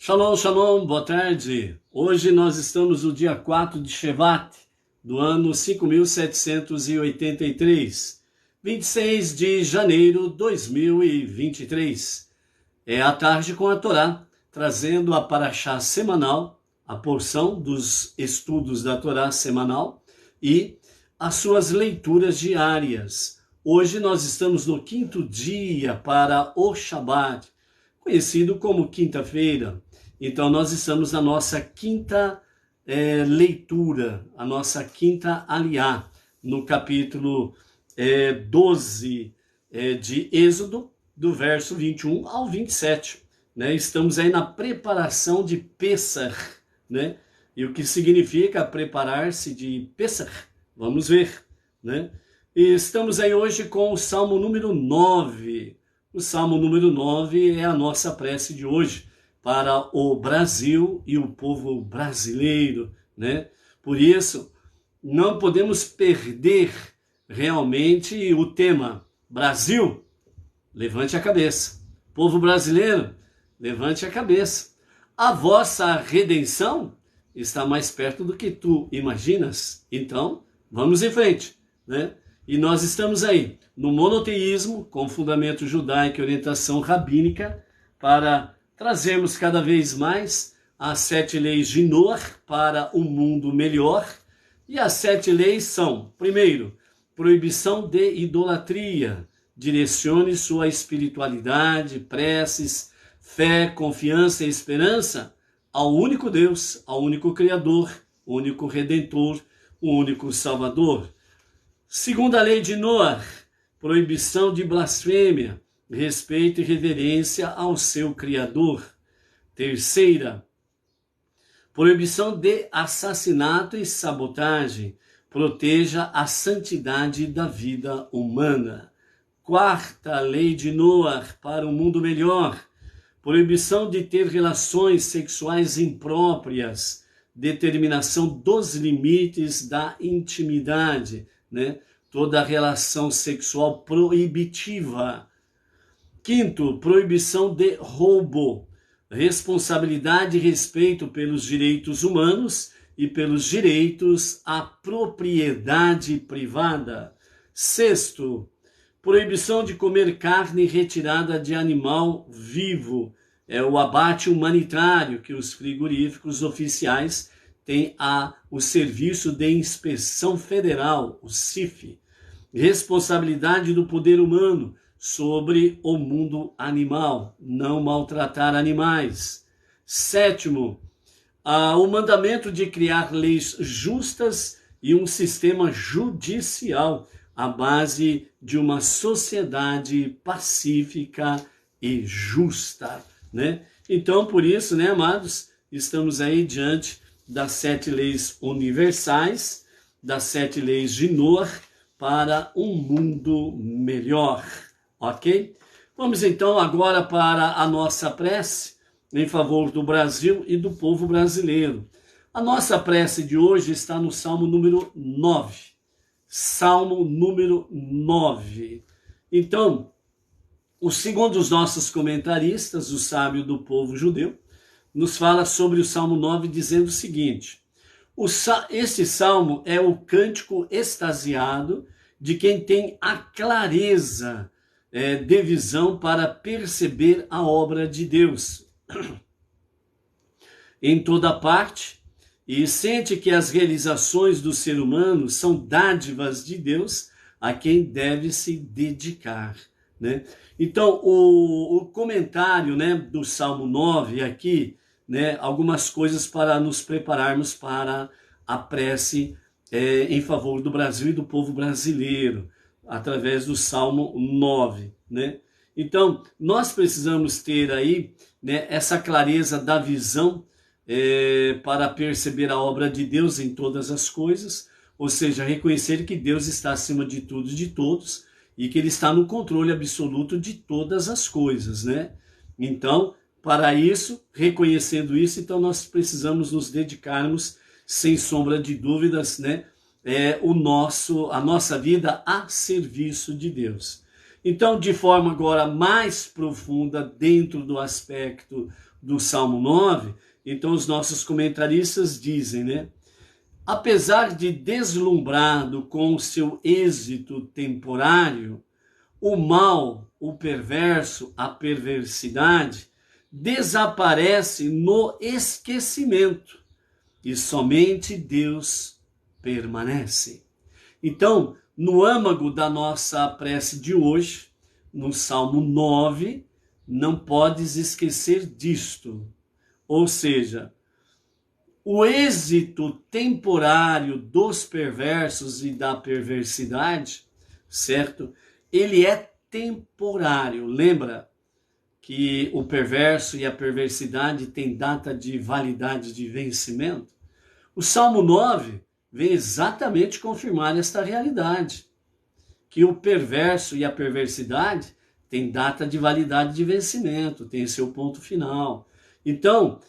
Shalom, shalom, boa tarde. Hoje nós estamos no dia 4 de Shevat, do ano 5783, 26 de janeiro de 2023. É a tarde com a Torá, trazendo a Parashá semanal, a porção dos estudos da Torá semanal e as suas leituras diárias. Hoje nós estamos no quinto dia para o Shabat, conhecido como quinta-feira. Então nós estamos na nossa quinta leitura, a nossa quinta aliá, no capítulo 12 de Êxodo, do verso 21 ao 27. Né? Estamos aí na preparação de Pessach, né? E o que significa preparar-se de Pessach? Vamos ver, né? E estamos aí hoje com o Salmo número 9. O Salmo número 9 é a nossa prece de hoje para o Brasil e o povo brasileiro, né? Por isso, não podemos perder realmente o tema. Brasil, levante a cabeça. Povo brasileiro, levante a cabeça. A vossa redenção está mais perto do que tu imaginas. Então, vamos em frente, né? E nós estamos aí no monoteísmo, com fundamento judaico e orientação rabínica, para trazermos cada vez mais as 7 leis de Noah para um mundo melhor. E as 7 leis são, primeiro, proibição de idolatria. Direcione sua espiritualidade, preces, fé, confiança e esperança ao único Deus, ao único Criador, único Redentor, o único Salvador. Segunda lei de Noah, proibição de blasfêmia, respeito e reverência ao seu Criador. Terceira, proibição de assassinato e sabotagem, proteja a santidade da vida humana. Quarta lei de Noah para um mundo melhor, proibição de ter relações sexuais impróprias, determinação dos limites da intimidade, né? Toda relação sexual proibitiva. Quinto, proibição de roubo, responsabilidade e respeito pelos direitos humanos e pelos direitos à propriedade privada. Sexto, proibição de comer carne retirada de animal vivo. É o abate humanitário que os frigoríficos oficiais têm o Serviço de Inspeção Federal, o CIF. Responsabilidade do poder humano sobre o mundo animal, não maltratar animais. Sétimo, o mandamento de criar leis justas e um sistema judicial à base de uma sociedade pacífica e justa, né? Então, por isso, né, amados, estamos aí diante das 7 leis universais, das 7 leis de Noah para um mundo melhor, ok? Vamos então agora para a nossa prece em favor do Brasil e do povo brasileiro. A nossa prece de hoje está no Salmo número 9. Salmo número 9. Então, o segundo dos nossos comentaristas, o sábio do povo judeu, nos fala sobre o Salmo 9, dizendo o seguinte: este salmo é o cântico extasiado de quem tem a clareza de visão para perceber a obra de Deus em toda parte e sente que as realizações do ser humano são dádivas de Deus a quem deve se dedicar, né? Então, o comentário, né, do Salmo 9 aqui, né, algumas coisas para nos prepararmos para a prece em favor do Brasil e do povo brasileiro, através do Salmo 9, né? Então, nós precisamos ter aí, né, essa clareza da visão para perceber a obra de Deus em todas as coisas, ou seja, reconhecer que Deus está acima de tudo e de todos, e que Ele está no controle absoluto de todas as coisas, né? Então, para isso, reconhecendo isso, então nós precisamos nos dedicarmos, sem sombra de dúvidas, né, a nossa vida a serviço de Deus. Então, de forma agora mais profunda, dentro do aspecto do Salmo 9, então os nossos comentaristas dizem, né? Apesar de deslumbrado com o seu êxito temporário, o mal, o perverso, a perversidade, desaparece no esquecimento e somente Deus permanece. Então, no âmago da nossa prece de hoje, no Salmo 9, não podes esquecer disto. Ou seja, o êxito temporário dos perversos e da perversidade, certo? Ele é temporário. Lembra que o perverso e a perversidade têm data de validade de vencimento? O Salmo 9 vem exatamente confirmar esta realidade, que o perverso e a perversidade têm data de validade de vencimento, tem seu ponto final. Então,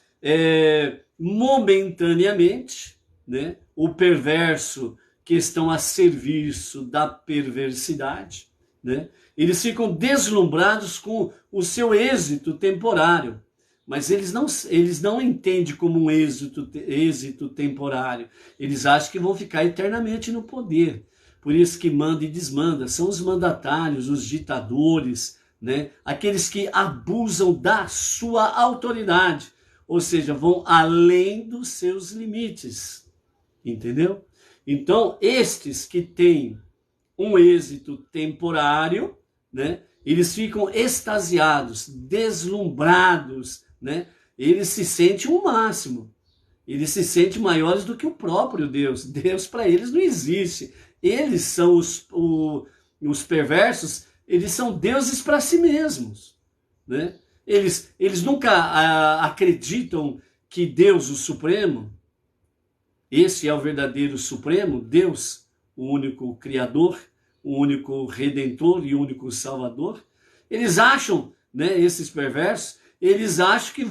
momentaneamente, né, o perverso que estão a serviço da perversidade, né, eles ficam deslumbrados com o seu êxito temporário, mas eles não entendem como um êxito temporário. Eles acham que vão ficar eternamente no poder. Por isso que manda e desmanda. São os mandatários, os ditadores, né, aqueles que abusam da sua autoridade. Ou seja, vão além dos seus limites, entendeu? Então, estes que têm um êxito temporário, né, eles ficam extasiados, deslumbrados, né? Eles se sentem o máximo, eles se sentem maiores do que o próprio Deus. Deus para eles não existe. Eles são os perversos, eles são deuses para si mesmos, né? Eles nunca acreditam que Deus, o Supremo, esse é o verdadeiro Supremo, Deus, o único Criador, o único Redentor e o único Salvador. Eles acham, né, esses perversos, eles acham que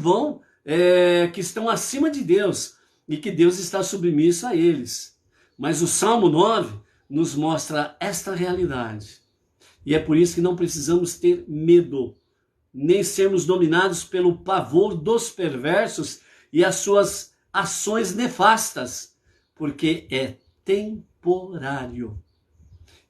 que estão acima de Deus e que Deus está submisso a eles. Mas o Salmo 9 nos mostra esta realidade. E é por isso que não precisamos ter medo, nem sermos dominados pelo pavor dos perversos e as suas ações nefastas, porque é temporário.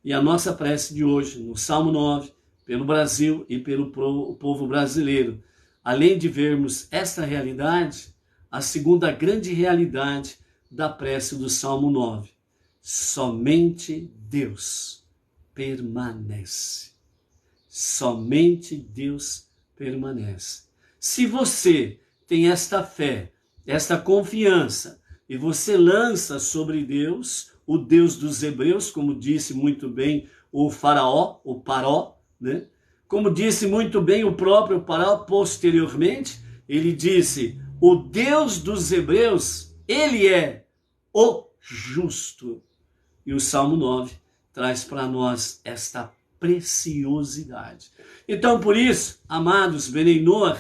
E a nossa prece de hoje, no Salmo 9, pelo Brasil e pelo povo brasileiro, além de vermos esta realidade, a segunda grande realidade da prece do Salmo 9, somente Deus permanece. Somente Deus permanece. Se você tem esta fé, esta confiança, e você lança sobre Deus, o Deus dos Hebreus, como disse muito bem o faraó, o Paró, né? Como disse muito bem o próprio Paró posteriormente, ele disse, o Deus dos Hebreus, ele é o justo. E o Salmo 9 traz para nós esta preciosidade. Então, por isso, amados Beneinor,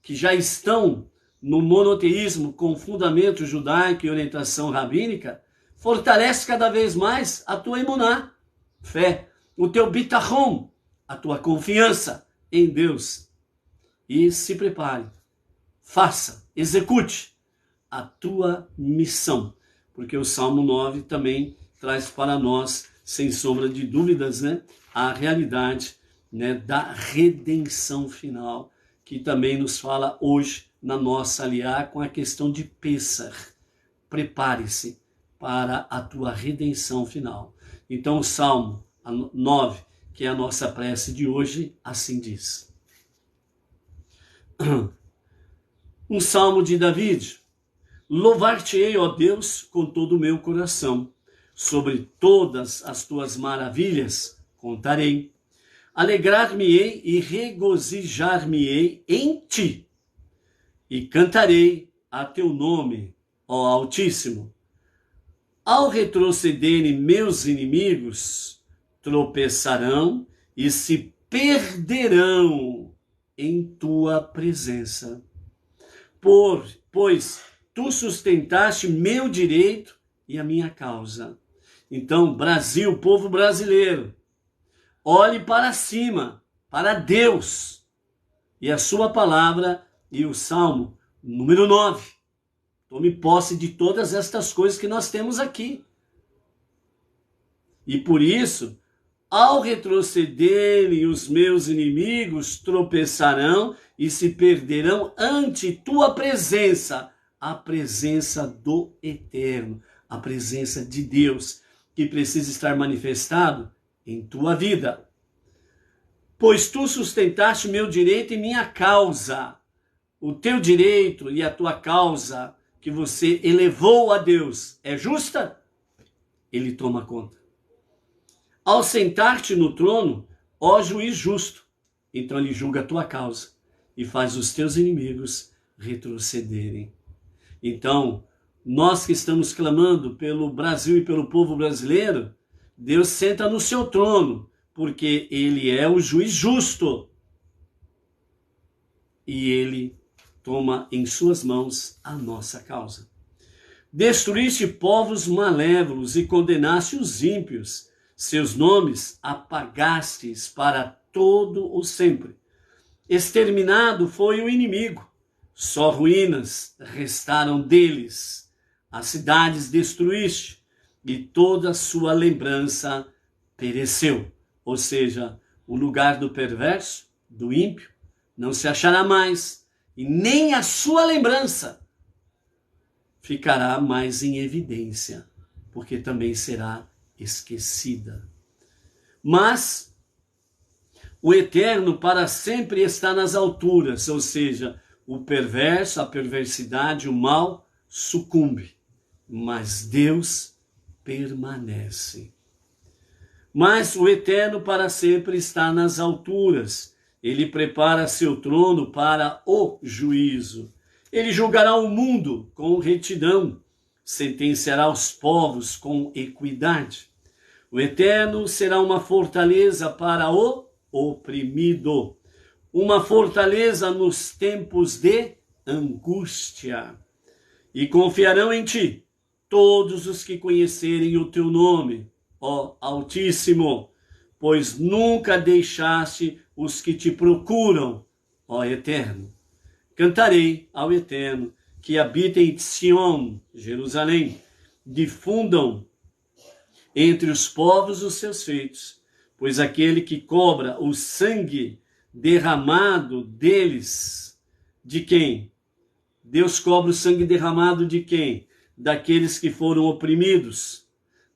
que já estão no monoteísmo com fundamento judaico e orientação rabínica, fortalece cada vez mais a tua emuná, fé, o teu bitachon, a tua confiança em Deus. E se prepare, faça, execute a tua missão, porque o Salmo 9 também traz para nós, sem sombra de dúvidas, né, a realidade, né, da redenção final, que também nos fala hoje na nossa aliá com a questão de Pêssar. Prepare-se para a tua redenção final. Então o Salmo 9, que é a nossa prece de hoje, assim diz. Um salmo de David. Louvar-te-ei, ó Deus, com todo o meu coração. Sobre todas as tuas maravilhas contarei. Alegrar-me-ei e regozijar-me-ei em ti. E cantarei a teu nome, ó Altíssimo. Ao retrocederem meus inimigos, tropeçarão e se perderão em tua presença. Pois tu sustentaste meu direito e a minha causa. Então, Brasil, povo brasileiro, olhe para cima, para Deus, e a sua palavra E o Salmo número 9. Tome posse de todas estas coisas que nós temos aqui. E por isso, ao retrocederem os meus inimigos, tropeçarão e se perderão ante tua presença, a presença do Eterno, a presença de Deus, que precisa estar manifestado em tua vida. Pois tu sustentaste meu direito e minha causa. O teu direito e a tua causa que você elevou a Deus é justa? Ele toma conta. Ao sentar-te no trono, ó juiz justo, então ele julga a tua causa e faz os teus inimigos retrocederem. Então, nós que estamos clamando pelo Brasil e pelo povo brasileiro, Deus senta no seu trono, porque ele é o juiz justo. E ele toma em suas mãos a nossa causa. Destruíste povos malévolos e condenaste os ímpios. Seus nomes apagastes para todo o sempre. Exterminado foi o inimigo. Só ruínas restaram deles. As cidades destruíste e toda a sua lembrança pereceu. Ou seja, o lugar do perverso, do ímpio, não se achará mais. E nem a sua lembrança ficará mais em evidência, porque também será esquecida. Mas o Eterno para sempre está nas alturas, ou seja, o perverso, a perversidade, o mal sucumbe, mas Deus permanece. Mas o Eterno para sempre está nas alturas. Ele prepara seu trono para o juízo. Ele julgará o mundo com retidão, sentenciará os povos com equidade. O Eterno será uma fortaleza para o oprimido, uma fortaleza nos tempos de angústia. E confiarão em ti todos os que conhecerem o teu nome, ó Altíssimo, pois nunca deixaste os que te procuram, ó Eterno. Cantarei ao Eterno, que habita em Sião, Jerusalém. Difundam entre os povos os seus feitos, pois aquele que cobra o sangue derramado deles, de quem? Deus cobra o sangue derramado de quem? Daqueles que foram oprimidos,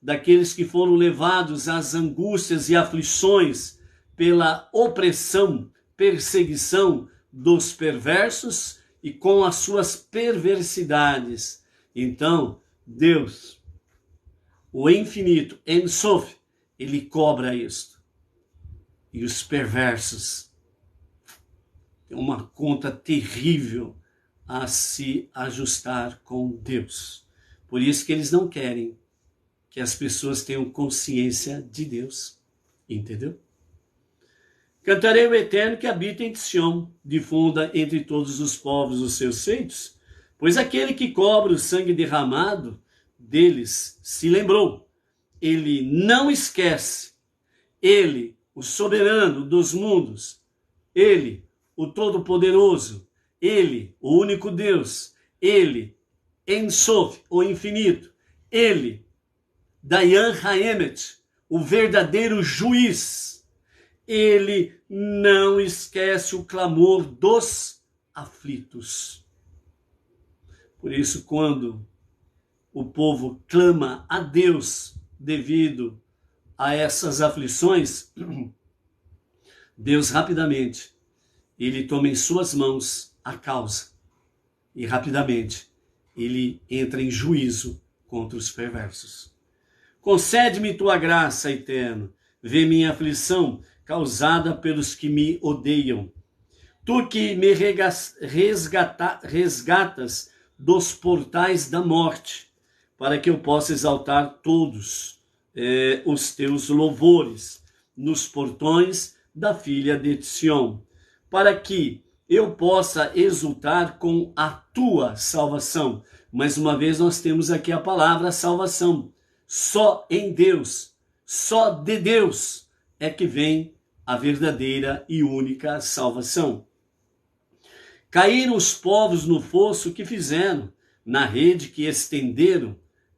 daqueles que foram levados às angústias e aflições pela opressão, perseguição dos perversos e com as suas perversidades. Então, Deus, o infinito, Ein Sof, ele cobra isto. E os perversos têm uma conta terrível a se ajustar com Deus. Por isso que eles não querem que as pessoas tenham consciência de Deus. Entendeu? Cantarei o Eterno que habita em Sião, difunda entre todos os povos os seus feitos, pois aquele que cobra o sangue derramado deles se lembrou. Ele não esquece. Ele, o soberano dos mundos, ele, o todo-poderoso, ele, o único Deus, ele, Ein Sof, o infinito, ele, Dayan Haemet, o verdadeiro juiz, ele não esquece o clamor dos aflitos. Por isso, quando o povo clama a Deus devido a essas aflições, Deus rapidamente, ele toma em suas mãos a causa e rapidamente ele entra em juízo contra os perversos. Concede-me tua graça, Eterno, vê minha aflição causada pelos que me odeiam. Tu que me resgatas dos portais da morte, para que eu possa exaltar todos os teus louvores nos portões da filha de Sião, para que eu possa exultar com a tua salvação. Mais uma vez nós temos aqui a palavra salvação. Só em Deus, só de Deus é que vem a verdadeira e única salvação. Caíram os povos no fosso que fizeram, na rede que estenderam,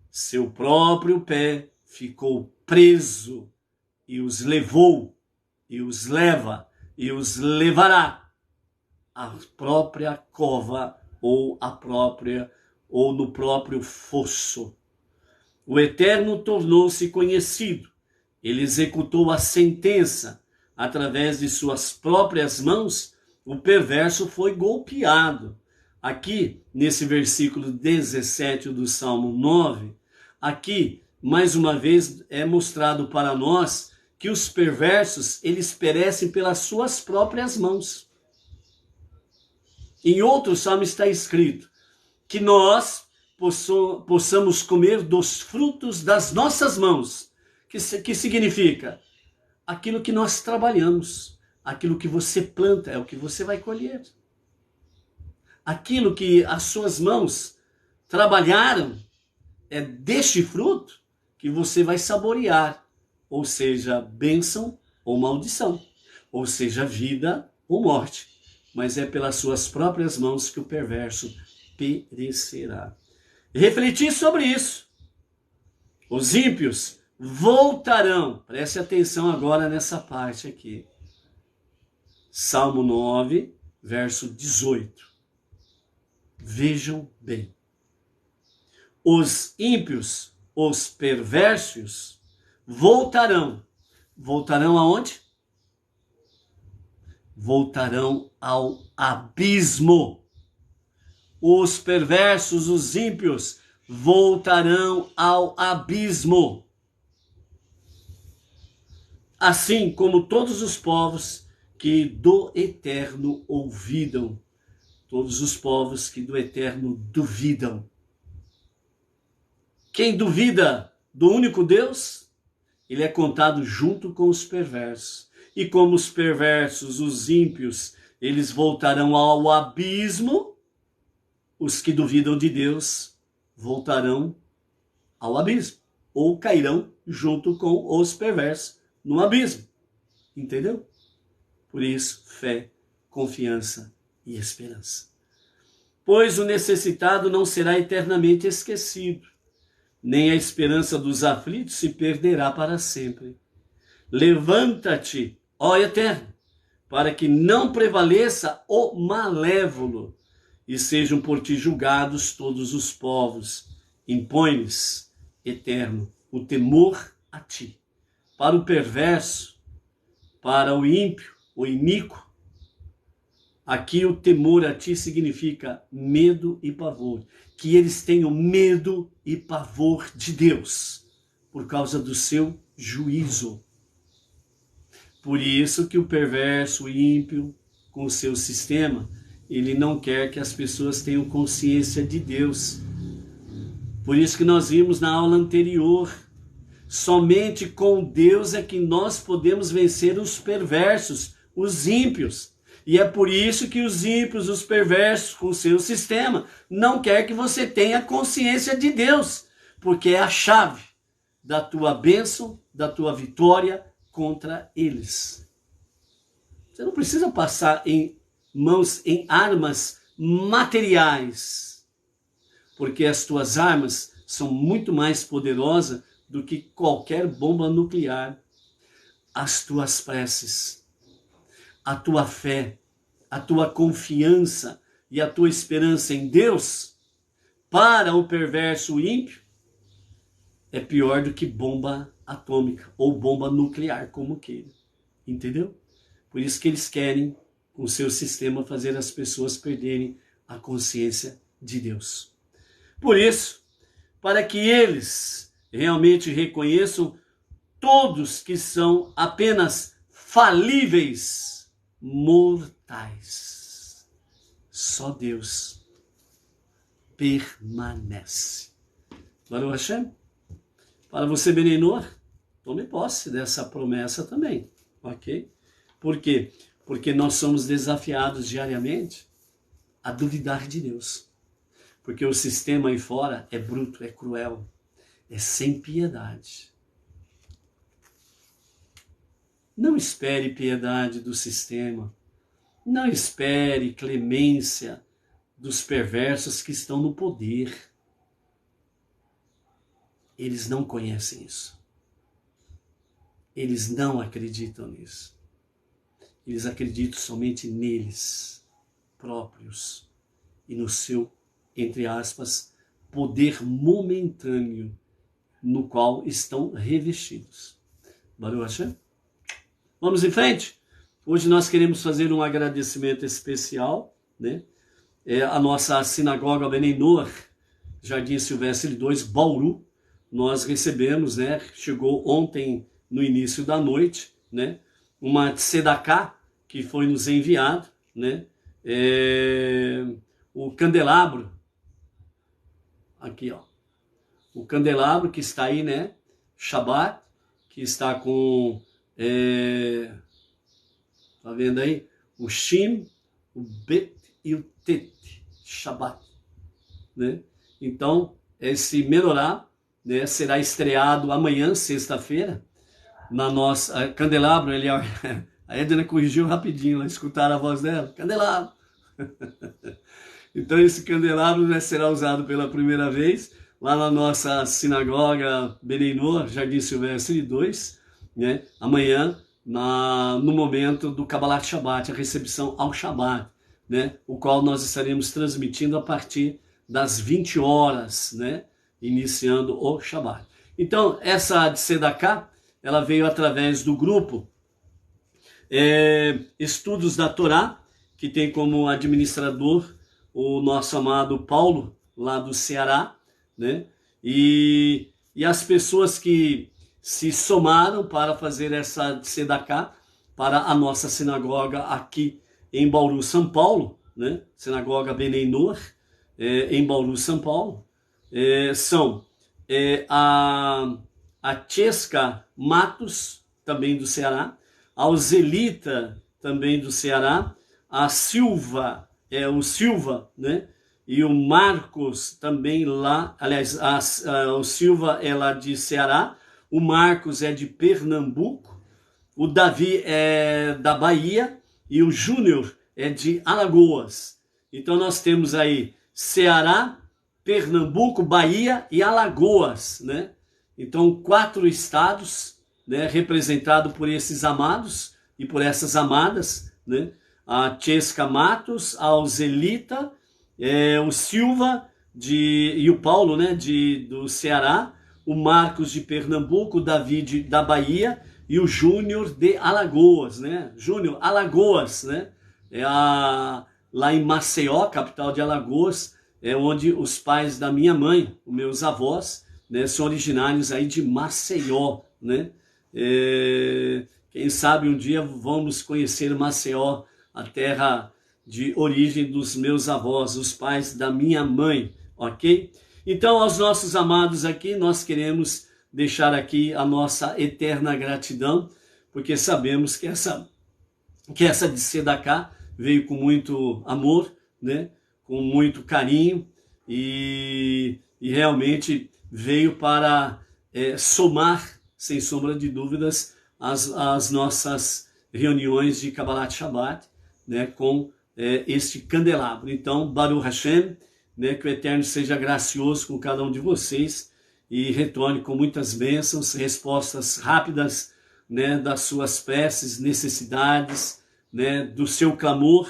seu próprio pé ficou preso e os levou, e os leva, e os levará à própria cova ou no próprio fosso. O Eterno tornou-se conhecido. Ele executou a sentença através de suas próprias mãos. O perverso foi golpeado. Aqui, nesse versículo 17 do Salmo 9, aqui, mais uma vez, é mostrado para nós que os perversos, eles perecem pelas suas próprias mãos. Em outro salmo está escrito que nós possamos comer dos frutos das nossas mãos. Que significa? Aquilo que nós trabalhamos, aquilo que você planta é o que você vai colher. Aquilo que as suas mãos trabalharam é deste fruto que você vai saborear, ou seja, bênção ou maldição, ou seja, vida ou morte. Mas é pelas suas próprias mãos que o perverso perecerá. Refletir sobre isso. Os ímpios voltarão. Preste atenção agora nessa parte aqui. Salmo 9, verso 18. Vejam bem. Os ímpios, os perversos, voltarão. Voltarão aonde? Voltarão ao abismo. Os perversos, os ímpios, voltarão ao abismo. Assim como todos os povos que do Eterno ouvidam, todos os povos que do Eterno duvidam. Quem duvida do único Deus, ele é contado junto com os perversos. E como os perversos, os ímpios, eles voltarão ao abismo, os que duvidam de Deus voltarão ao abismo, ou cairão junto com os perversos no abismo. Entendeu? Por isso, fé, confiança e esperança. Pois o necessitado não será eternamente esquecido, nem a esperança dos aflitos se perderá para sempre. Levanta-te, ó Eterno, para que não prevaleça o malévolo, e sejam por ti julgados todos os povos. Impõe-lhes, Eterno, o temor a ti. Para o perverso, para o ímpio, o iníquo, aqui o temor a ti significa medo e pavor. Que eles tenham medo e pavor de Deus, por causa do seu juízo. Por isso que o perverso, o ímpio, com o seu sistema, ele não quer que as pessoas tenham consciência de Deus. Por isso que nós vimos na aula anterior, somente com Deus é que nós podemos vencer os perversos, os ímpios. E é por isso que os ímpios, os perversos, com o seu sistema, não quer que você tenha consciência de Deus, porque é a chave da tua bênção, da tua vitória contra eles. Você não precisa passar em mãos em armas materiais, porque as tuas armas são muito mais poderosas do que qualquer bomba nuclear. As tuas preces, a tua fé, a tua confiança e a tua esperança em Deus, para o perverso ímpio, é pior do que bomba atômica ou bomba nuclear, como queira. Entendeu? Por isso que eles querem, com o seu sistema, fazer as pessoas perderem a consciência de Deus. Por isso, para que eles realmente reconheçam todos que são apenas falíveis, mortais. Só Deus permanece. Baruch Hashem. Para você, Benenor, tome posse dessa promessa também, ok? Por quê? Porque nós somos desafiados diariamente a duvidar de Deus. Porque o sistema aí fora é bruto, é cruel, é sem piedade. Não espere piedade do sistema. Não espere clemência dos perversos que estão no poder. Eles não conhecem isso. Eles não acreditam nisso. Eles acreditam somente neles próprios e no seu, entre aspas, poder momentâneo no qual estão revestidos. Baruch Hashem. Vamos em frente? Hoje nós queremos fazer um agradecimento especial, né? A nossa sinagoga Benei Noach, Jardim Silvestre 2, Bauru. Nós recebemos, né? Chegou ontem no início da noite, né? Uma tzedakah que foi nos enviado, né? O candelabro, aqui, ó. O candelabro que está aí, né? Shabbat, que está com, tá vendo aí? O Shin, o Bet e o Tet, Shabbat, né? Então, esse menorá, né, será estreado amanhã, sexta-feira, na nossa candelabro. Ele, a Edna corrigiu rapidinho, lá escutaram a voz dela, candelabro. Então esse candelabro, né, será usado pela primeira vez lá na nossa sinagoga Benei Noach, Jardim Silvestre 2, né, amanhã, no momento do Kabbalat Shabbat, a recepção ao Shabbat, né, o qual nós estaremos transmitindo a partir das 20 horas, né, iniciando o Shabbat. Então, essa tzedakah, ela veio através do grupo Estudos da Torá, que tem como administrador o nosso amado Paulo, lá do Ceará, né? E as pessoas que se somaram para fazer essa tzedakah para a nossa sinagoga aqui em Bauru, São Paulo, né? Sinagoga Benei Noach, em Bauru, São Paulo, são a Tchesca Matos, também do Ceará, a Zelita, também do Ceará, a Silva, o Silva, né? E o Marcos também lá, aliás, o Silva é lá de Ceará, o Marcos é de Pernambuco, o Davi é da Bahia e o Júnior é de Alagoas. Então nós temos aí Ceará, Pernambuco, Bahia e Alagoas, né? Então 4 estados, né, representados por esses amados e por essas amadas, né? A Tchesca Matos, a Zelita, o Silva e o Paulo, né, do Ceará, o Marcos de Pernambuco, o Davi da Bahia e o Júnior de Alagoas, né? Júnior, Alagoas, né? Lá em Maceió, capital de Alagoas, onde os pais da minha mãe, os meus avós, né, são originários aí de Maceió, né? Quem sabe um dia vamos conhecer Maceió, a terra de origem dos meus avós, os pais da minha mãe, ok? Então, aos nossos amados aqui, nós queremos deixar aqui a nossa eterna gratidão, porque sabemos que essa tzedakah veio com muito amor, né? Com muito carinho e realmente veio para somar, sem sombra de dúvidas, as nossas reuniões de Kabbalat Shabbat, né, com este candelabro. Então, Baruch Hashem, né, que o Eterno seja gracioso com cada um de vocês e retorne com muitas bênçãos, respostas rápidas, né, das suas preces, necessidades, né, do seu clamor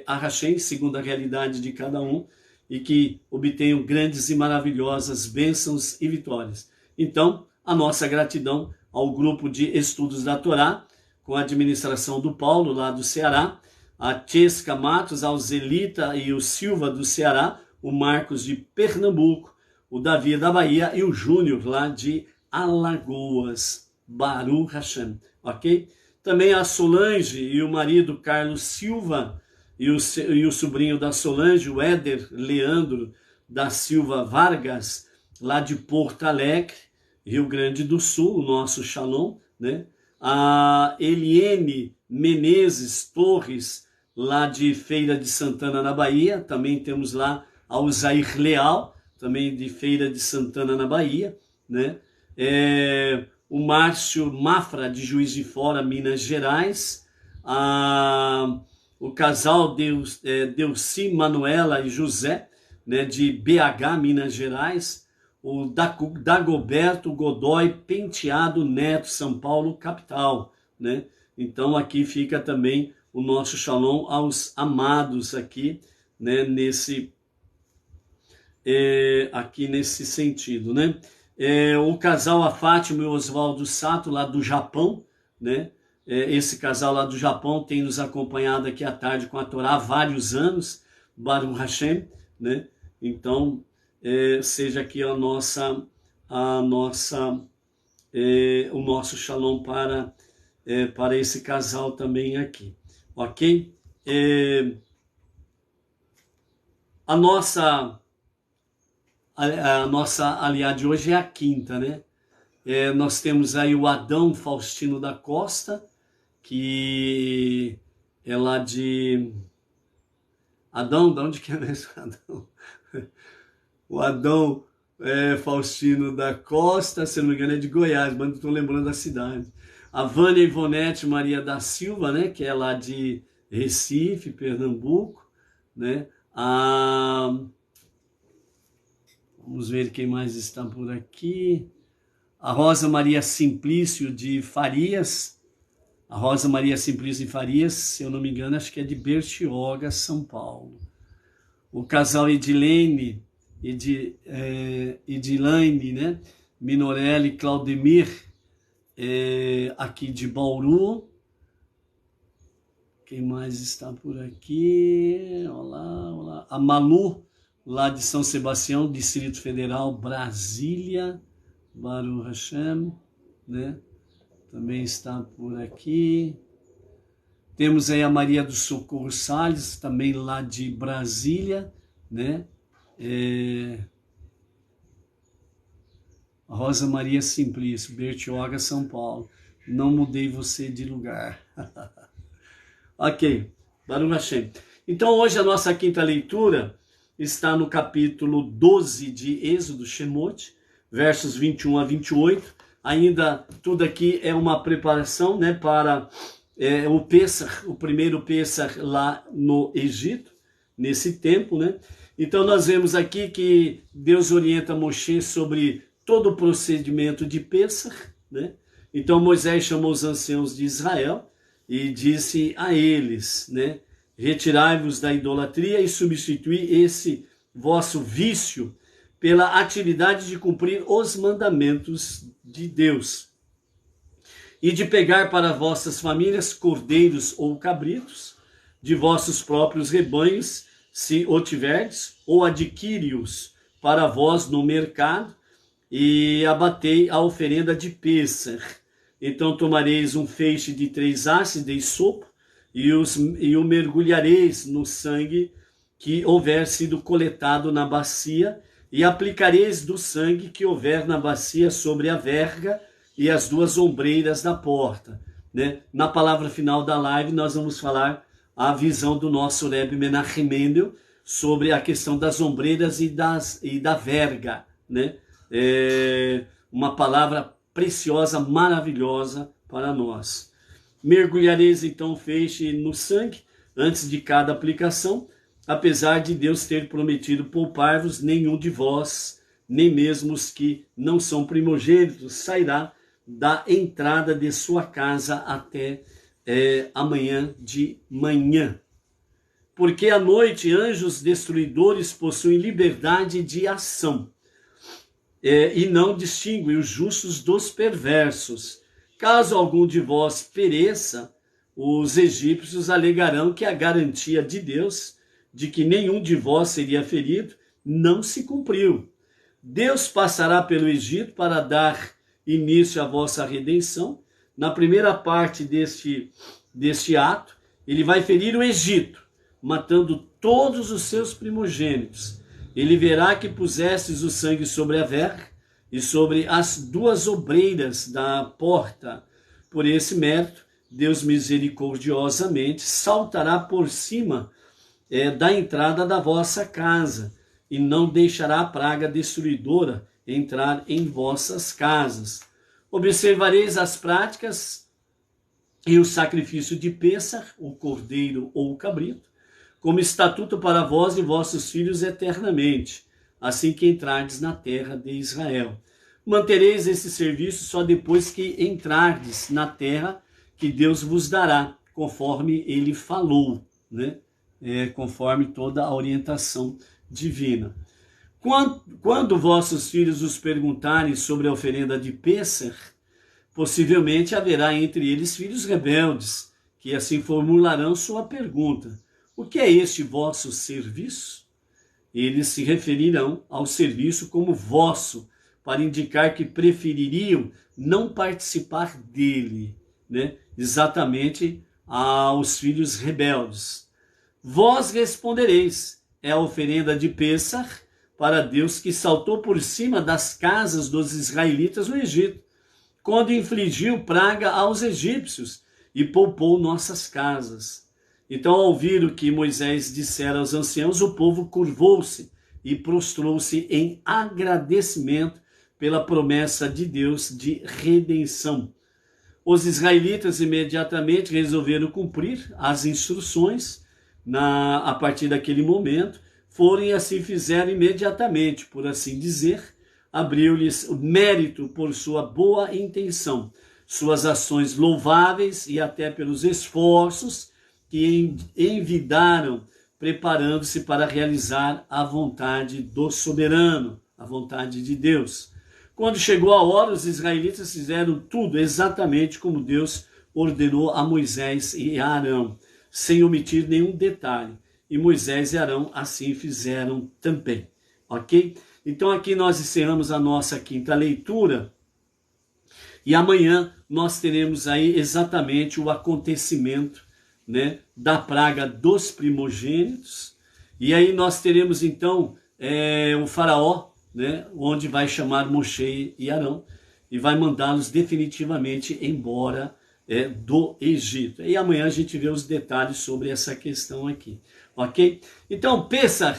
a Hashem, segundo a realidade de cada um, e que obtenham grandes e maravilhosas bênçãos e vitórias. Então, a nossa gratidão ao grupo de estudos da Torá, com a administração do Paulo, lá do Ceará, a Tchesca Matos, a Zelita e o Silva do Ceará, o Marcos de Pernambuco, o Davi da Bahia e o Júnior lá de Alagoas. Baruch Hashem, ok? Também a Solange e o marido Carlos Silva e o sobrinho da Solange, o Éder Leandro da Silva Vargas, lá de Porto Alegre, Rio Grande do Sul, o nosso Shalom, né? A Eliene Menezes Torres, lá de Feira de Santana, na Bahia. Também temos lá a Uzair Leal, também de Feira de Santana, na Bahia, né? O Márcio Mafra, de Juiz de Fora, Minas Gerais. O casal Delci, Manuela e José, né, de BH, Minas Gerais, o Dagoberto Godoy Penteado Neto, São Paulo, capital, né? Então aqui fica também o nosso shalom aos amados aqui, né, aqui nesse sentido, né? O casal a Fátima e o Oswaldo Sato, lá do Japão, né? Esse casal lá do Japão tem nos acompanhado aqui à tarde com a Torá há vários anos, Baruch Hashem, né? Então, seja aqui o nosso shalom para esse casal também aqui, ok? A nossa aliá de hoje é a quinta, né? Nós temos aí o Adão Faustino da Costa, que é lá de... Adão, de onde que é mesmo? Adão? O Adão Faustino da Costa, se não me engano é de Goiás, mas não estou lembrando da cidade. A Vânia Ivonete Maria da Silva, né, que é lá de Recife, Pernambuco, né? Vamos ver quem mais está por aqui. A Rosa Maria Simplício de Farias. A Rosa Maria Simplício de Farias, se eu não me engano, acho que é de Bertioga, São Paulo. O casal Edilene, Edilane, né? Minorelli e Claudemir, aqui de Bauru. Quem mais está por aqui? Olá, olá. A Malu, lá de São Sebastião, Distrito Federal, Brasília, Baruch Hashem, né? Também está por aqui. Temos aí a Maria do Socorro Salles, também lá de Brasília, né? Rosa Maria Simplício, Bertioga, São Paulo. Não mudei você de lugar. Ok, Baruch Hashem. Então hoje a nossa quinta leitura está no capítulo 12 de Êxodo, Shemot, versos 21 a 28. Ainda tudo aqui é uma preparação, né, para o Pêssar, o primeiro Pêssar lá no Egito, nesse tempo, né? Então nós vemos aqui que Deus orienta Moshe sobre todo o procedimento de Pêssar, né? Então Moisés chamou os anciãos de Israel e disse a eles, né, retirai-vos da idolatria e substituí esse vosso vício pela atividade de cumprir os mandamentos de Deus e de pegar para vossas famílias cordeiros ou cabritos de vossos próprios rebanhos, se o tiverdes, ou adquire-os para vós no mercado, e abatei a oferenda de Pêssar. Então tomareis um feixe de 3 hastes de sopo, e o mergulhareis no sangue que houver sido coletado na bacia, e aplicareis do sangue que houver na bacia sobre a verga e as 2 ombreiras da porta, né? Na palavra final da live nós vamos falar a visão do nosso Rebbe Menachem Mendel sobre a questão das ombreiras e da verga, né? Uma palavra preciosa, maravilhosa para nós. Mergulhareis então o feixe no sangue antes de cada aplicação, apesar de Deus ter prometido poupar-vos, nenhum de vós, nem mesmo os que não são primogênitos, sairá da entrada de sua casa até amanhã de manhã. Porque à noite anjos destruidores possuem liberdade de ação, e não distinguem os justos dos perversos. Caso algum de vós pereça, os egípcios alegarão que a garantia de Deus de que nenhum de vós seria ferido não se cumpriu. Deus passará pelo Egito para dar início à vossa redenção. Na primeira parte deste ato, ele vai ferir o Egito, matando todos os seus primogênitos. Ele verá que pusestes o sangue sobre a verga e sobre as 2 obreiras da porta. Por esse mérito, Deus misericordiosamente saltará por cima da entrada da vossa casa, e não deixará a praga destruidora entrar em vossas casas. Observareis as práticas e o sacrifício de Pêssar, o cordeiro ou o cabrito, como estatuto para vós e vossos filhos eternamente, assim que entrardes na terra de Israel. Mantereis esse serviço só depois que entrardes na terra que Deus vos dará, conforme ele falou, né? Conforme toda a orientação divina. Quando vossos filhos os perguntarem sobre a oferenda de Pêssar, possivelmente haverá entre eles filhos rebeldes, que assim formularão sua pergunta: o que é este vosso serviço? Eles se referirão ao serviço como vosso, para indicar que prefeririam não participar dele, né? Exatamente aos filhos rebeldes. Vós respondereis: é a oferenda de Pêssar para Deus que saltou por cima das casas dos israelitas no Egito, quando infligiu praga aos egípcios e poupou nossas casas. Então, ao ouvir o que Moisés dissera aos anciãos, o povo curvou-se e prostrou-se em agradecimento pela promessa de Deus de redenção. Os israelitas imediatamente resolveram cumprir as instruções a partir daquele momento, foram e assim fizeram imediatamente, por assim dizer, abriu-lhes o mérito por sua boa intenção, suas ações louváveis e até pelos esforços que envidaram, preparando-se para realizar a vontade do soberano, a vontade de Deus. Quando chegou a hora, os israelitas fizeram tudo exatamente como Deus ordenou a Moisés e a Arão, sem omitir nenhum detalhe. E Moisés e Arão assim fizeram também, ok? Então aqui nós encerramos a nossa quinta leitura e amanhã nós teremos aí exatamente o acontecimento, né, da praga dos primogênitos. E aí nós teremos então o faraó, né, onde vai chamar Moshe e Arão e vai mandá-los definitivamente embora do Egito. E amanhã a gente vê os detalhes sobre essa questão aqui, ok? Então, Pêssar,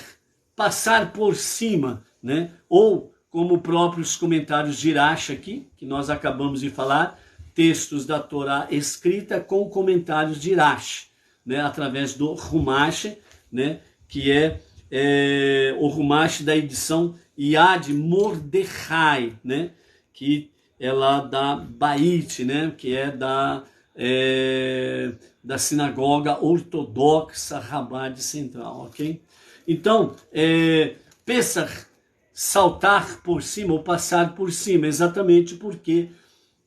passar por cima, né? Ou, como próprios comentários de Irache aqui, que nós acabamos de falar, textos da Torá escrita com comentários de Irache, né? Através do Rumash, né? Que é o Rumash da edição Yad Mordechai, né? Que é lá da Bait, né? Que é da sinagoga ortodoxa Rabat Central, ok? Então, Pêssar, saltar por cima ou passar por cima, exatamente porque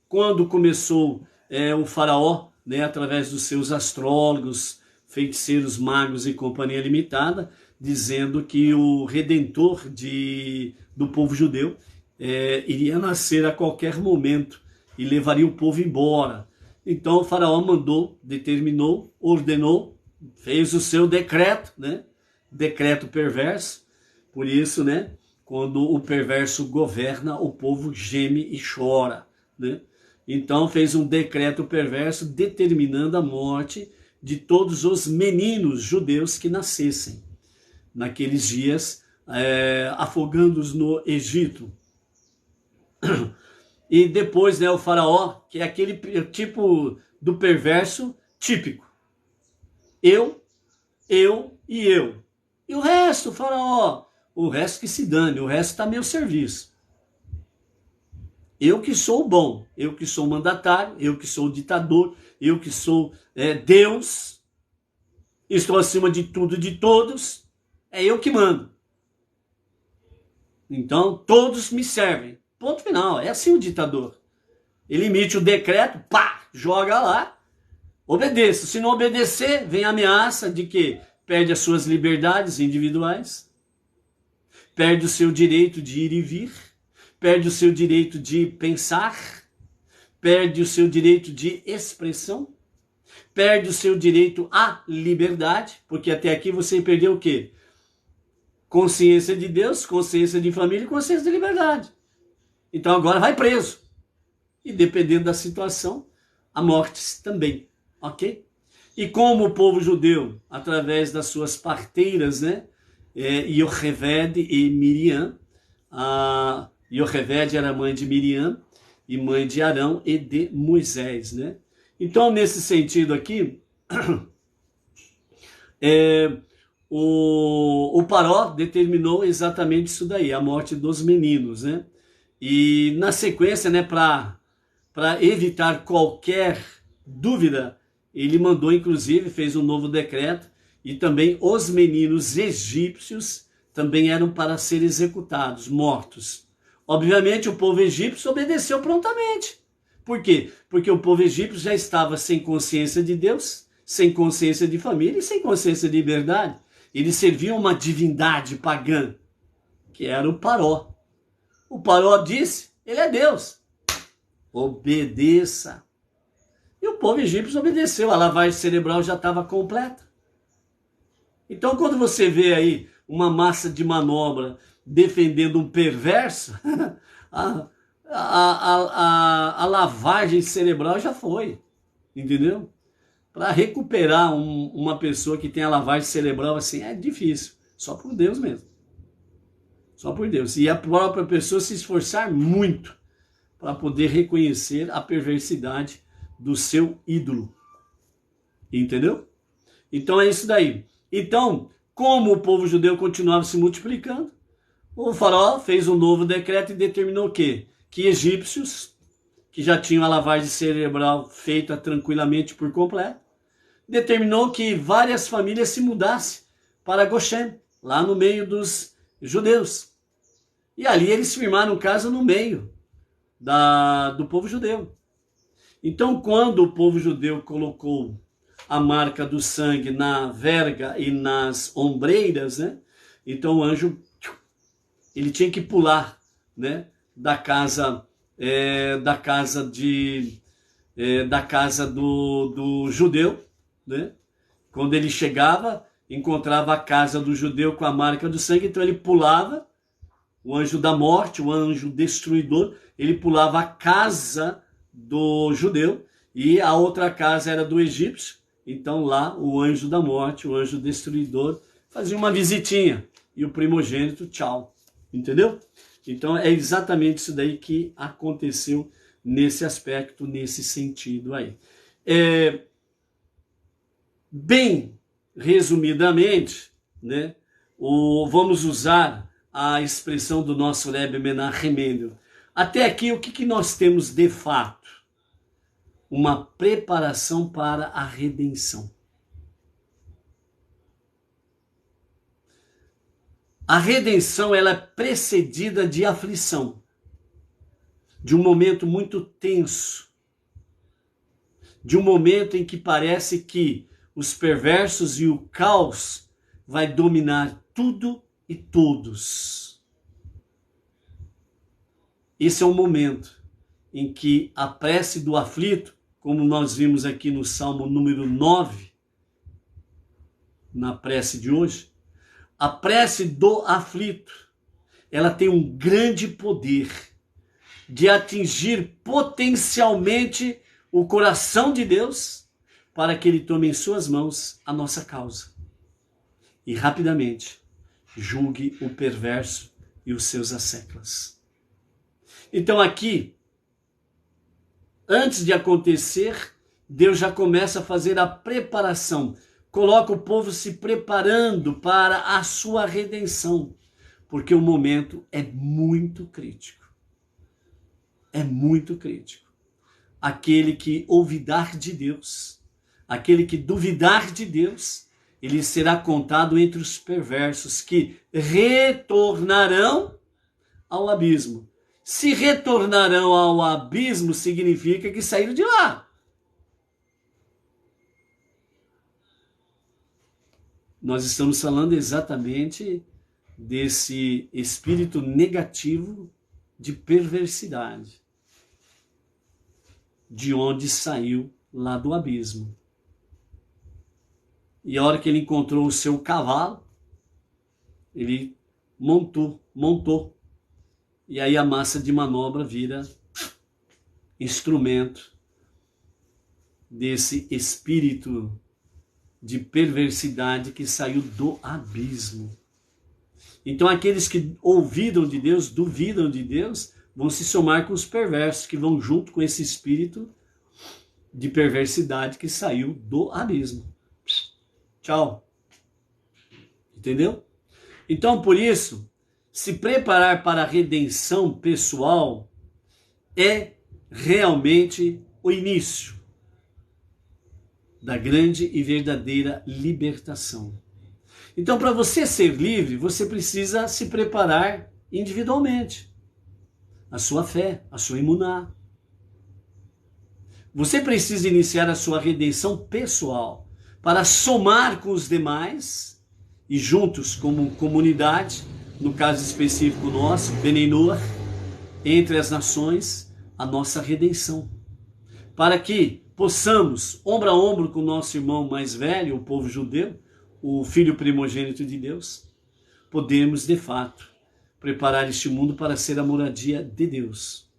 quando começou o faraó, né, através dos seus astrólogos, feiticeiros, magos e companhia limitada, dizendo que o redentor do povo judeu iria nascer a qualquer momento e levaria o povo embora. Então o faraó mandou, determinou, ordenou, fez o seu decreto, né? Decreto perverso. Por isso, né, quando o perverso governa, o povo geme e chora, né? Então fez um decreto perverso determinando a morte de todos os meninos judeus que nascessem naqueles dias, afogando-os no Egito. E depois, né, o faraó, que é aquele tipo do perverso típico. Eu. E o resto, faraó, o resto que se dane, o resto está a meu serviço. Eu que sou o bom, eu que sou o mandatário, eu que sou o ditador, eu que sou Deus, estou acima de tudo e de todos, é eu que mando. Então, todos me servem. Ponto final, é assim o ditador. Ele emite o decreto, pá, joga lá, obedeça. Se não obedecer, vem a ameaça de que perde as suas liberdades individuais, perde o seu direito de ir e vir, perde o seu direito de pensar, perde o seu direito de expressão, perde o seu direito à liberdade, porque até aqui você perdeu o quê? Consciência de Deus, consciência de família e consciência de liberdade. Então agora vai preso. E dependendo da situação, a morte também, ok? E como o povo judeu, através das suas parteiras, né? Yocheved e Miriam, Yocheved era mãe de Miriam e mãe de Arão e de Moisés, né? Então, nesse sentido aqui, o Paró determinou exatamente isso daí, a morte dos meninos, né? E na sequência, né, para evitar qualquer dúvida, ele mandou, inclusive, fez um novo decreto, e também os meninos egípcios também eram para ser executados, mortos. Obviamente, o povo egípcio obedeceu prontamente. Por quê? Porque o povo egípcio já estava sem consciência de Deus, sem consciência de família e sem consciência de liberdade. Eles serviam uma divindade pagã, que era o Paró. O Paró disse, ele é Deus. Obedeça. E o povo egípcio obedeceu, a lavagem cerebral já estava completa. Então, quando você vê aí uma massa de manobra defendendo um perverso, a lavagem cerebral já foi, entendeu? Para recuperar uma pessoa que tem a lavagem cerebral assim, é difícil, só por Deus mesmo. Só por Deus. E a própria pessoa se esforçar muito para poder reconhecer a perversidade do seu ídolo. Entendeu? Então é isso daí. Então, como o povo judeu continuava se multiplicando, o faraó fez um novo decreto e determinou o quê? Que egípcios, que já tinham a lavagem cerebral feita tranquilamente por completo, determinou que várias famílias se mudassem para Goshen, lá no meio dos judeus. E ali eles firmaram casa no meio do povo judeu. Então, quando o povo judeu colocou a marca do sangue na verga e nas ombreiras, né? Então o anjo, ele tinha que pular, né? Da casa do judeu, né? Quando ele chegava, encontrava a casa do judeu com a marca do sangue, então ele pulava, o anjo da morte, o anjo destruidor, ele pulava a casa do judeu e a outra casa era do egípcio. Então lá o anjo da morte, o anjo destruidor, fazia uma visitinha e o primogênito, tchau. Entendeu? Então é exatamente isso daí que aconteceu nesse aspecto, nesse sentido aí. Bem resumidamente, né, vamos usar a expressão do nosso Rebbe Menachem Mendel. Até aqui, o que nós temos de fato? Uma preparação para a redenção. A redenção, ela é precedida de aflição, de um momento muito tenso, de um momento em que parece que os perversos e o caos vai dominar tudo e todos. Esse é um momento em que a prece do aflito, como nós vimos aqui no Salmo número 9, na prece de hoje, a prece do aflito, ela tem um grande poder de atingir potencialmente o coração de Deus para que ele tome em suas mãos a nossa causa e rapidamente julgue o perverso e os seus asseclas. Então aqui, antes de acontecer, Deus já começa a fazer a preparação, coloca o povo se preparando para a sua redenção, porque o momento é muito crítico. É muito crítico. Aquele que ouvidar de Deus, aquele que duvidar de Deus, ele será contado entre os perversos que retornarão ao abismo. Se retornarão ao abismo, significa que saíram de lá. Nós estamos falando exatamente desse espírito negativo de perversidade, de onde saiu lá do abismo. E a hora que ele encontrou o seu cavalo, ele montou. E aí a massa de manobra vira instrumento desse espírito de perversidade que saiu do abismo. Então aqueles que ouvidam de Deus, duvidam de Deus, vão se somar com os perversos que vão junto com esse espírito de perversidade que saiu do abismo. Tchau. Entendeu? Então, por isso, se preparar para a redenção pessoal é realmente o início da grande e verdadeira libertação. Então, para você ser livre, você precisa se preparar individualmente. A sua fé, a sua imuná. Você precisa iniciar a sua redenção pessoal para somar com os demais e juntos como comunidade, no caso específico nosso, Bnei Noach, entre as nações, a nossa redenção. Para que possamos, ombro a ombro com o nosso irmão mais velho, o povo judeu, o filho primogênito de Deus, podemos de fato preparar este mundo para ser a moradia de Deus,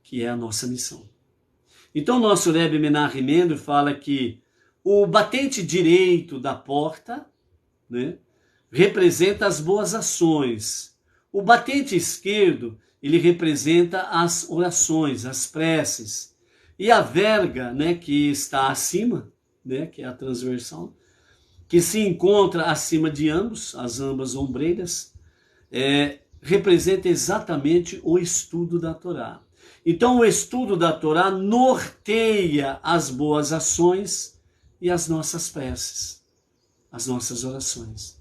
que é a nossa missão. Então nosso Rebbe Menahem Mendel fala que o batente direito da porta, né, representa as boas ações. O batente esquerdo, ele representa as orações, as preces. E a verga, né, que está acima, né, que é a transversal, que se encontra acima de ambas ombreiras, representa exatamente o estudo da Torá. Então o estudo da Torá norteia as boas ações e as nossas preces, as nossas orações.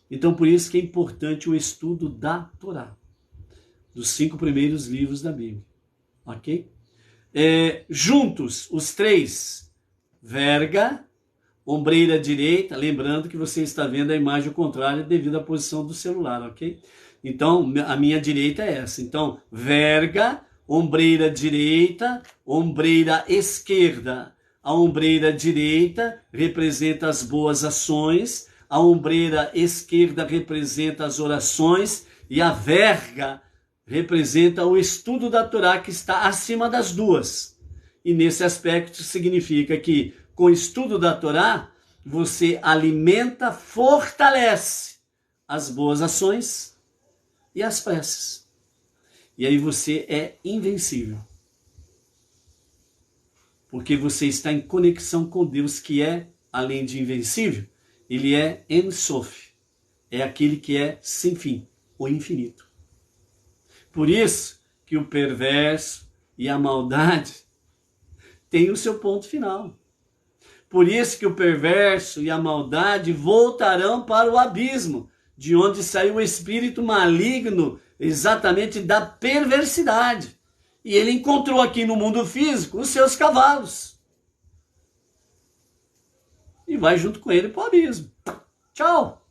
Então por isso que é importante o estudo da Torá, dos 5 primeiros livros da Bíblia, ok? Juntos, os 3, verga, ombreira direita, lembrando que você está vendo a imagem contrária devido à posição do celular, ok? Então, a minha direita é essa. Então, verga, ombreira direita, ombreira esquerda. A ombreira direita representa as boas ações, a ombreira esquerda representa as orações e a verga representa o estudo da Torá que está acima das duas. E nesse aspecto significa que com o estudo da Torá, você alimenta, fortalece as boas ações e as preces. E aí você é invencível. Porque você está em conexão com Deus, que é, além de invencível, ele é En Sof. É aquele que é sem fim, o infinito. Por isso que o perverso e a maldade têm o seu ponto final. Por isso que o perverso e a maldade voltarão para o abismo, de onde saiu o espírito maligno, exatamente da perversidade. E ele encontrou aqui no mundo físico os seus cavalos. E vai junto com ele para o abismo. Tchau!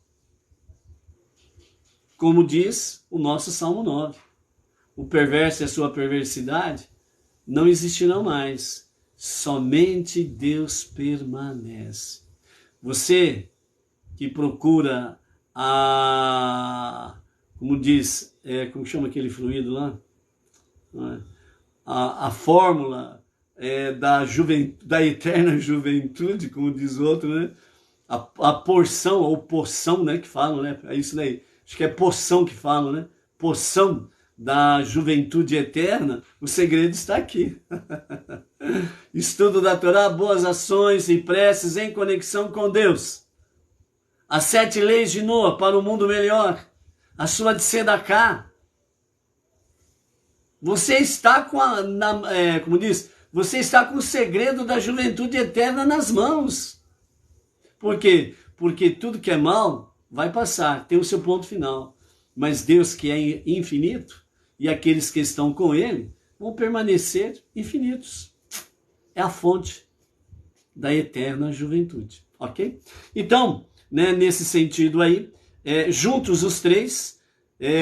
Como diz o nosso Salmo 9. O perverso e a sua perversidade não existirão mais. Somente Deus permanece. Você que procura como diz, como chama aquele fluido lá? A fórmula da eterna juventude, como diz o outro, né? A porção, ou poção, né, que falam, né? É isso daí. Acho que é poção que falam, né? Poção da juventude eterna, o segredo está aqui. Estudo da Torá, boas ações e preces em conexão com Deus. As 7 leis de Noa para um mundo melhor. A sua de Sedaká. Você está com como diz, você está com o segredo da juventude eterna nas mãos. Por quê? Porque tudo que é mal vai passar, tem o seu ponto final. Mas Deus, que é infinito, e aqueles que estão com ele vão permanecer infinitos. É a fonte da eterna juventude, ok? Então, né, nesse sentido aí, juntos os 3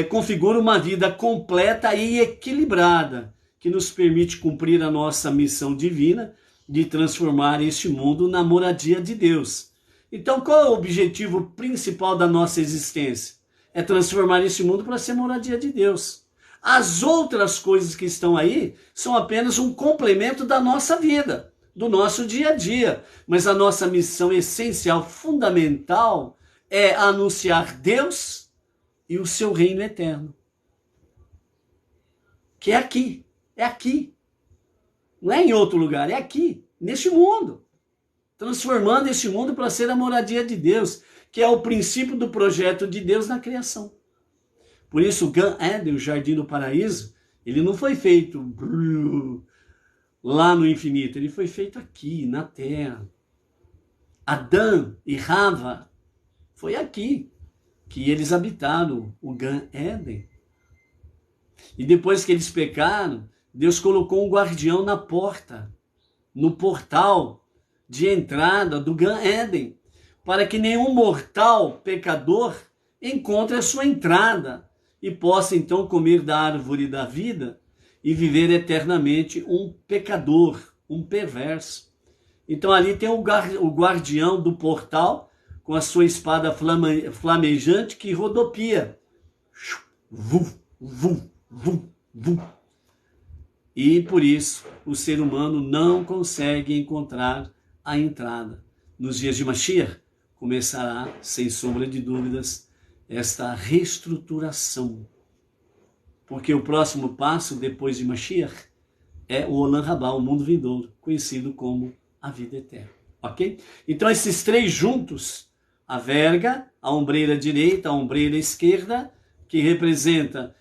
configuram uma vida completa e equilibrada, que nos permite cumprir a nossa missão divina de transformar este mundo na moradia de Deus. Então, qual é o objetivo principal da nossa existência? É transformar este mundo para ser moradia de Deus. As outras coisas que estão aí são apenas um complemento da nossa vida, do nosso dia a dia. Mas a nossa missão essencial, fundamental, é anunciar Deus e o seu reino eterno. Que é aqui, Não é em outro lugar, é aqui, neste mundo. Transformando este mundo para ser a moradia de Deus, que é o princípio do projeto de Deus na criação. Por isso, o Gan Eden, o Jardim do Paraíso, ele não foi feito lá no infinito, ele foi feito aqui, na Terra. Adão e Rava, foi aqui que eles habitaram o Gan Eden. E depois que eles pecaram, Deus colocou um guardião na porta, no portal de entrada do Gan Eden, para que nenhum mortal pecador encontre a sua entrada e possa então comer da árvore da vida e viver eternamente um pecador, um perverso. Então ali tem o guardião do portal com a sua espada flamejante que rodopia. Vum, vum, vum, vum. E por isso o ser humano não consegue encontrar a entrada. Nos dias de Mashiach começará, sem sombra de dúvidas, esta reestruturação. Porque o próximo passo, depois de Mashiach, é o Olam Rabá, o mundo vindouro, conhecido como a vida eterna. Ok? Então esses três juntos, a verga, a ombreira direita, a ombreira esquerda, que representa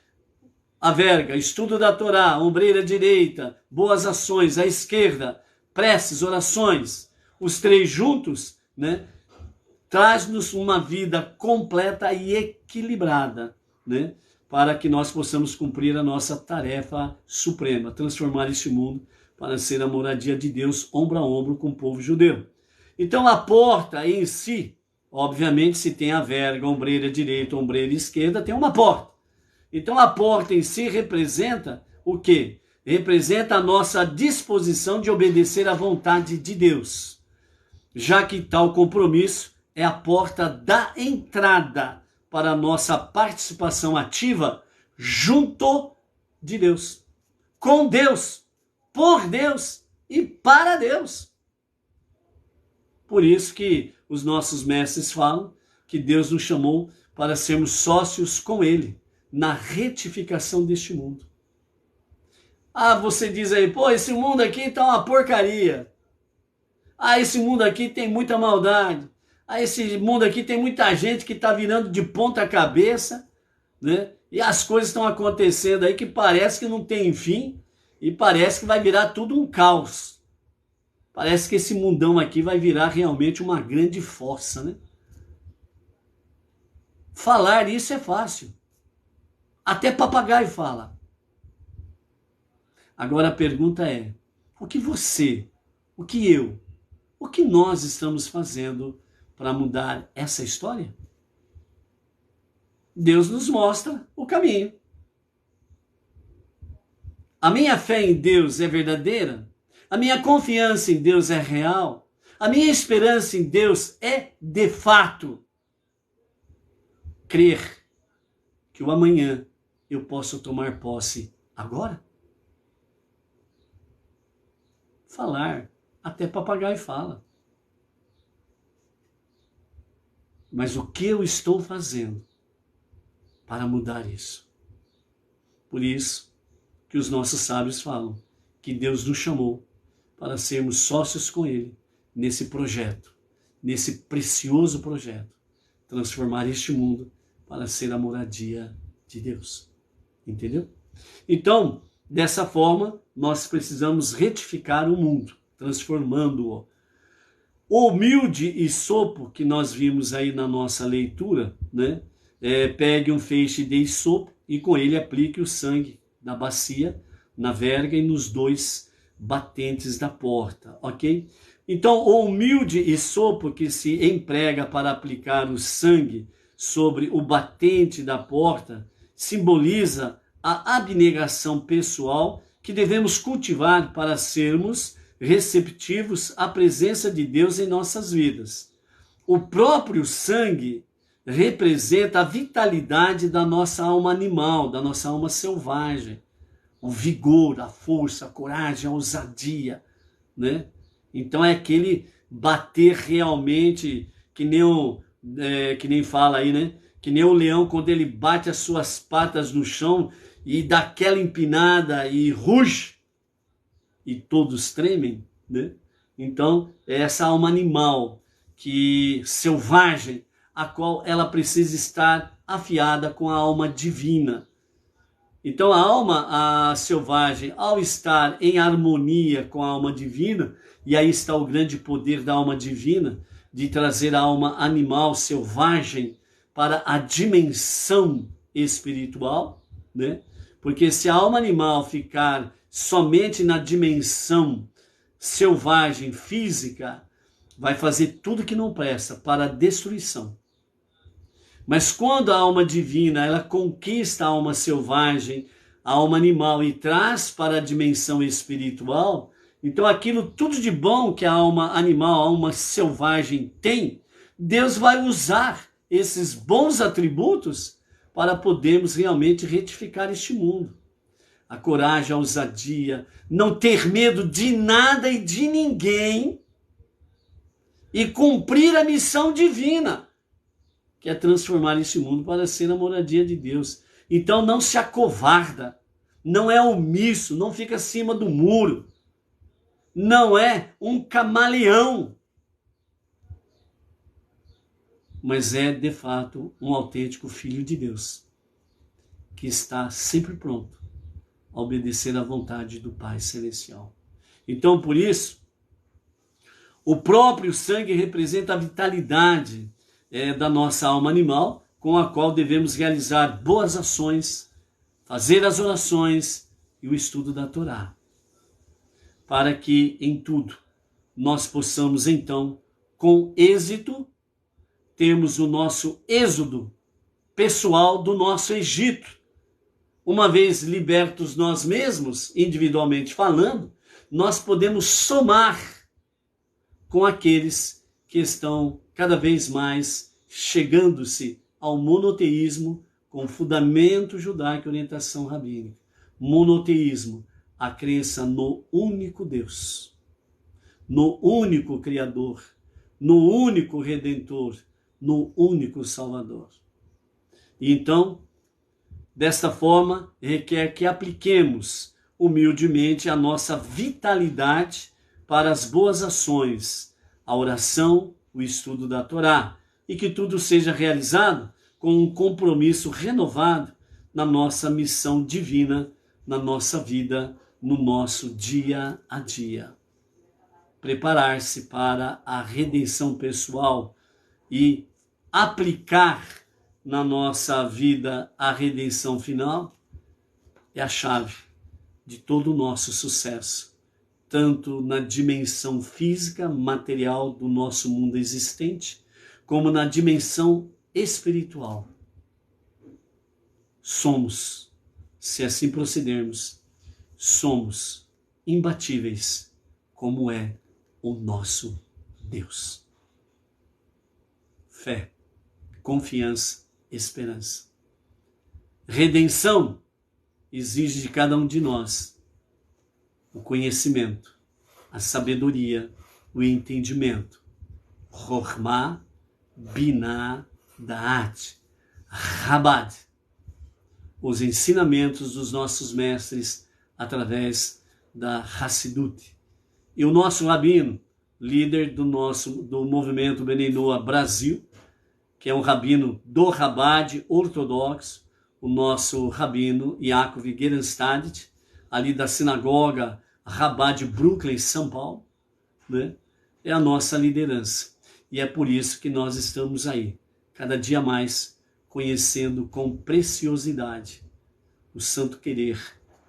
a verga, estudo da Torá, a ombreira direita, boas ações, a esquerda, preces, orações, os três juntos, né, traz-nos uma vida completa e equilibrada, né, para que nós possamos cumprir a nossa tarefa suprema, transformar este mundo para ser a moradia de Deus, ombro a ombro com o povo judeu. Então a porta em si, obviamente, se tem a verga, a ombreira direita, a ombreira esquerda, tem uma porta. Então a porta em si representa o quê? Representa a nossa disposição de obedecer à vontade de Deus, já que tal compromisso é a porta da entrada para a nossa participação ativa junto de Deus, com Deus, por Deus e para Deus. Por isso que os nossos mestres falam que Deus nos chamou para sermos sócios com Ele na retificação deste mundo. Ah, você diz aí, pô, esse mundo aqui está uma porcaria. Ah, esse mundo aqui tem muita maldade. Ah, esse mundo aqui tem muita gente que está virando de ponta cabeça, né? E as coisas estão acontecendo aí que parece que não tem fim e parece que vai virar tudo um caos. Parece que esse mundão aqui vai virar realmente uma grande fossa, né? Falar isso é fácil. Até papagaio fala. Agora a pergunta é, o que você, o que eu, o que nós estamos fazendo para mudar essa história? Deus nos mostra o caminho. A minha fé em Deus é verdadeira? A minha confiança em Deus é real? A minha esperança em Deus é de fato crer que o amanhã eu posso tomar posse agora? Falar, até papagaio fala. Mas o que eu estou fazendo para mudar isso? Por isso que os nossos sábios falam que Deus nos chamou para sermos sócios com Ele nesse projeto, nesse precioso projeto, transformar este mundo para ser a moradia de Deus. Entendeu? Então, dessa forma, nós precisamos retificar o mundo, transformando-o. O humilde isopo que nós vimos aí na nossa leitura, né? Pegue um feixe de isopo e com ele aplique o sangue da bacia, na verga e nos dois batentes da porta, ok? Então, o humilde isopo que se emprega para aplicar o sangue sobre o batente da porta simboliza a abnegação pessoal que devemos cultivar para sermos receptivos à presença de Deus em nossas vidas. O próprio sangue representa a vitalidade da nossa alma animal, da nossa alma selvagem, o vigor, a força, a coragem, a ousadia, né? Então é aquele bater realmente que nem fala aí, né? Que nem o leão quando ele bate as suas patas no chão e dá aquela empinada e ruge. e todos tremem, né? Então, é essa alma animal, que selvagem, a qual ela precisa estar afiada com a alma divina. Então a alma selvagem, ao estar em harmonia com a alma divina, e aí está o grande poder da alma divina, de trazer a alma animal selvagem para a dimensão espiritual, né? Porque se a alma animal ficar somente na dimensão selvagem, física, vai fazer tudo que não presta para a destruição. Mas quando a alma divina, ela conquista a alma selvagem, a alma animal e traz para a dimensão espiritual, então aquilo tudo de bom que a alma animal, a alma selvagem tem, Deus vai usar esses bons atributos para podermos realmente retificar este mundo. A coragem, a ousadia, não ter medo de nada e de ninguém e cumprir a missão divina, que é transformar esse mundo para ser a moradia de Deus. Então não se acovarda, não é omisso, não fica acima do muro, não é um camaleão, mas é de fato um autêntico filho de Deus, que está sempre pronto a obedecer à vontade do Pai Celestial. Então por isso, o próprio sangue representa a vitalidade da nossa alma animal, com a qual devemos realizar boas ações, fazer as orações e o estudo da Torá, para que em tudo nós possamos então, com êxito, termos o nosso êxodo pessoal do nosso Egito. Uma vez libertos nós mesmos, individualmente falando, nós podemos somar com aqueles que estão cada vez mais chegando-se ao monoteísmo com fundamento judaico e orientação rabínica. Monoteísmo, a crença no único Deus, no único Criador, no único Redentor, no único Salvador. E então, desta forma, requer que apliquemos humildemente a nossa vitalidade para as boas ações, a oração, o estudo da Torá, e que tudo seja realizado com um compromisso renovado na nossa missão divina, na nossa vida, no nosso dia a dia. Preparar-se para a redenção pessoal e aplicar na nossa vida a redenção final é a chave de todo o nosso sucesso, tanto na dimensão física, material do nosso mundo existente, como na dimensão espiritual. Somos, se assim procedermos, somos imbatíveis, como é o nosso Deus. Fé, confiança, esperança. Redenção exige de cada um de nós o conhecimento, a sabedoria, o entendimento. Chokhmah, Binah, Da'at, Chabad. Os ensinamentos dos nossos mestres através da Hassidut. E o nosso rabino, líder do movimento Bnei Noach Brasil, que é um rabino do Chabad ortodoxo, o nosso rabino Yaakov Gerenstadt, ali da sinagoga Chabad Brooklyn, São Paulo, né? É a nossa liderança. E é por isso que nós estamos aí, cada dia mais, conhecendo com preciosidade o santo querer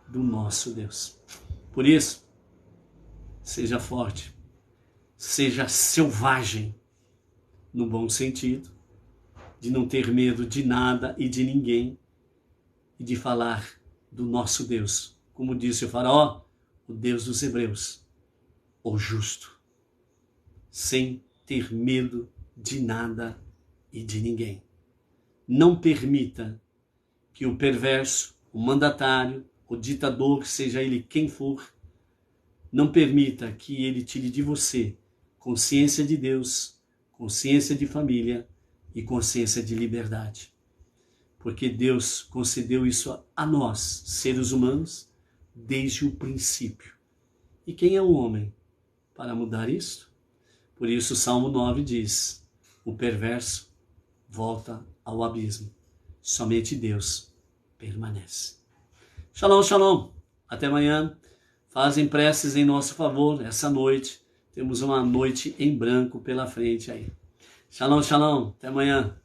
do nosso Deus. Por isso, seja forte, seja selvagem, no bom sentido, de não ter medo de nada e de ninguém, e de falar do nosso Deus, como disse o faraó, o Deus dos hebreus, o justo, sem ter medo de nada e de ninguém. Não permita que o perverso, o mandatário, o ditador, seja ele quem for, não permita que ele tire de você consciência de Deus, consciência de família e consciência de liberdade. Porque Deus concedeu isso a nós, seres humanos, desde o princípio. E quem é o homem para mudar isto? Por isso, o Salmo 9 diz: o perverso volta ao abismo, somente Deus permanece. Shalom, shalom. Até amanhã. Fazem preces em nosso favor essa noite. Temos uma noite em branco pela frente aí. Shalom, shalom. Até amanhã.